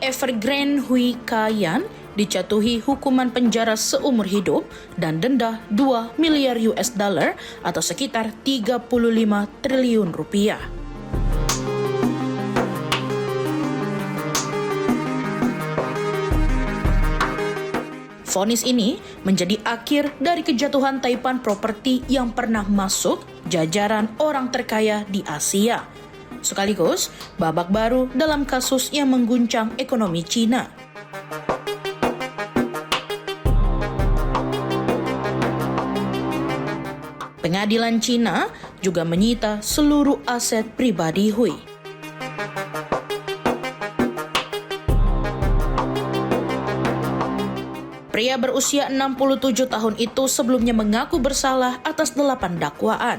Evergrande Hui Ka-yan dijatuhi hukuman penjara seumur hidup dan denda 2 miliar US dollar atau sekitar 35 triliun rupiah. Vonis ini menjadi akhir dari kejatuhan Taipan Property yang pernah masuk jajaran orang terkaya di Asia. Sekaligus babak baru dalam kasus yang mengguncang ekonomi Cina. Pengadilan Cina juga menyita seluruh aset pribadi Hui. Pria berusia 67 tahun itu sebelumnya mengaku bersalah atas 8 dakwaan,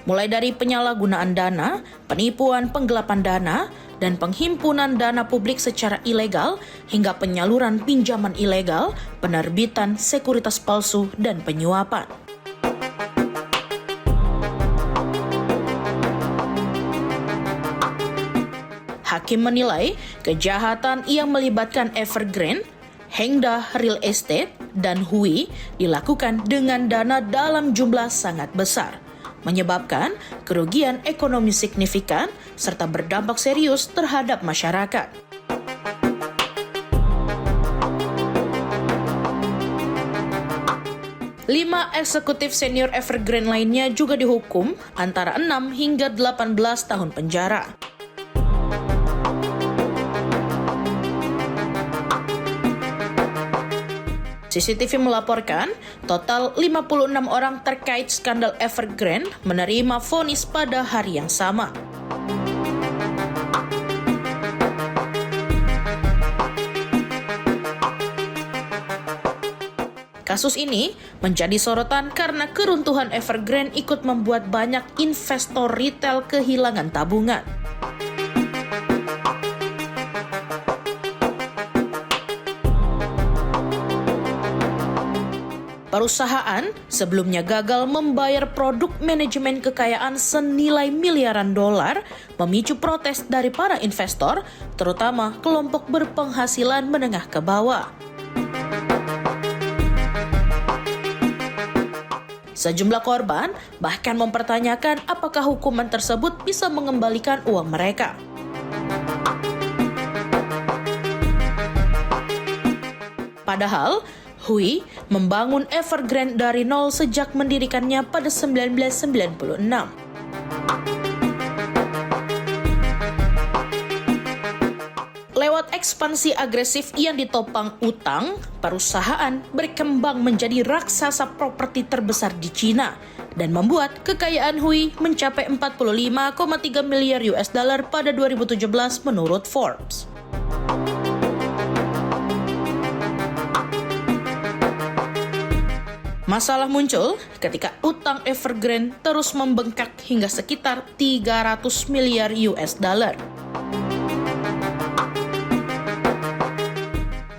mulai dari penyalahgunaan dana, penipuan penggelapan dana, dan penghimpunan dana publik secara ilegal, hingga penyaluran pinjaman ilegal, penerbitan sekuritas palsu, dan penyuapan. Hakim menilai kejahatan yang melibatkan Evergrande, Hengda Real Estate, dan Hui dilakukan dengan dana dalam jumlah sangat besar, menyebabkan kerugian ekonomi signifikan serta berdampak serius terhadap masyarakat. Lima eksekutif senior Evergrande lainnya juga dihukum antara 6 hingga 18 tahun penjara. CCTV melaporkan total 56 orang terkait skandal Evergrande menerima vonis pada hari yang sama. Kasus ini menjadi sorotan karena keruntuhan Evergrande ikut membuat banyak investor retail kehilangan tabungan. Perusahaan sebelumnya gagal membayar produk manajemen kekayaan senilai miliaran dolar, memicu protes dari para investor, terutama kelompok berpenghasilan menengah ke bawah. Sejumlah korban bahkan mempertanyakan apakah hukuman tersebut bisa mengembalikan uang mereka. Padahal, Hui membangun Evergrande dari nol sejak mendirikannya pada 1996. Lewat ekspansi agresif yang ditopang utang, perusahaan berkembang menjadi raksasa properti terbesar di Cina dan membuat kekayaan Hui mencapai 45,3 miliar US dollar pada 2017 menurut Forbes. Masalah muncul ketika utang Evergrande terus membengkak hingga sekitar 300 miliar US dollar.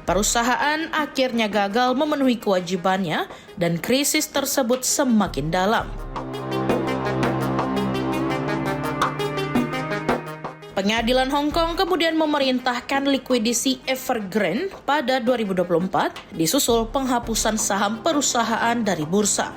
Perusahaan akhirnya gagal memenuhi kewajibannya dan krisis tersebut semakin dalam. Pengadilan Hong Kong kemudian memerintahkan likuidasi Evergrande pada 2024 disusul penghapusan saham perusahaan dari bursa.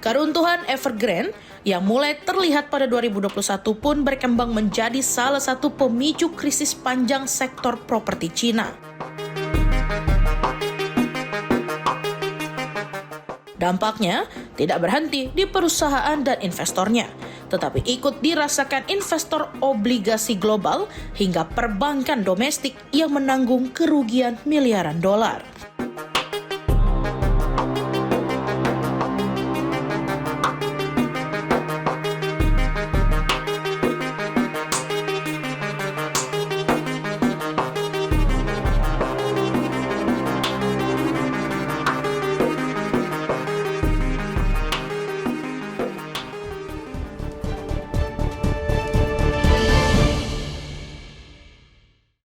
Keruntuhan Evergrande yang mulai terlihat pada 2021 pun berkembang menjadi salah satu pemicu krisis panjang sektor properti Cina. Dampaknya tidak berhenti di perusahaan dan investornya, tetapi ikut dirasakan investor obligasi global hingga perbankan domestik yang menanggung kerugian miliaran dolar.